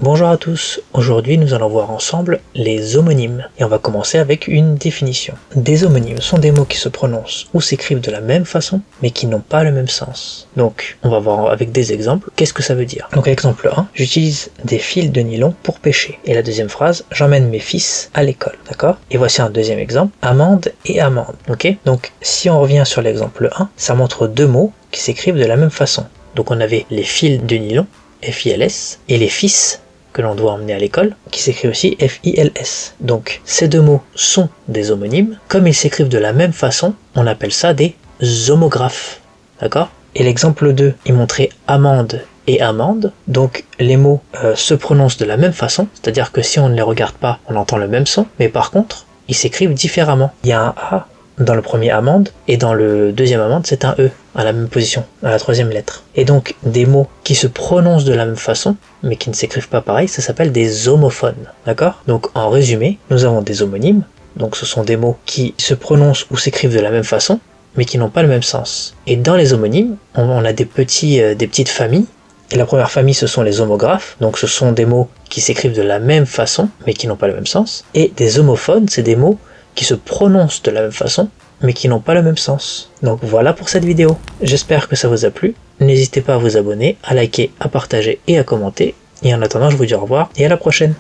Bonjour à tous, aujourd'hui nous allons voir ensemble les homonymes et on va commencer avec une définition. Des homonymes sont des mots qui se prononcent ou s'écrivent de la même façon mais qui n'ont pas le même sens. Donc on va voir avec des exemples qu'est-ce que ça veut dire. Donc exemple 1, j'utilise des fils de nylon pour pêcher. Et la deuxième phrase, j'emmène mes fils à l'école, d'accord? Et voici un deuxième exemple, amende et amende, ok? Donc si on revient sur l'exemple 1, ça montre deux mots qui s'écrivent de la même façon. Donc on avait les fils de nylon, F-I-L-S, et les fils que l'on doit emmener à l'école, qui s'écrit aussi F-I-L-S. Donc ces deux mots sont des homonymes. Comme ils s'écrivent de la même façon, on appelle ça des homographes. D'accord? Et l'exemple 2, il montrait amende et amende. Donc les mots se prononcent de la même façon, c'est-à-dire que si on ne les regarde pas, on entend le même son, mais par contre, ils s'écrivent différemment. Il y a un A dans le premier amende, et dans le deuxième amende, c'est un E, à la même position, à la troisième lettre. Et donc, des mots qui se prononcent de la même façon, mais qui ne s'écrivent pas pareil, ça s'appelle des homophones, d'accord? Donc, en résumé, nous avons des homonymes, donc ce sont des mots qui se prononcent ou s'écrivent de la même façon, mais qui n'ont pas le même sens. Et dans les homonymes, on a des petites familles, et la première famille, ce sont les homographes, donc ce sont des mots qui s'écrivent de la même façon, mais qui n'ont pas le même sens. Et des homophones, c'est des mots qui se prononcent de la même façon, mais qui n'ont pas le même sens. Donc voilà pour cette vidéo. J'espère que ça vous a plu. N'hésitez pas à vous abonner, à liker, à partager et à commenter. Et en attendant, je vous dis au revoir et à la prochaine.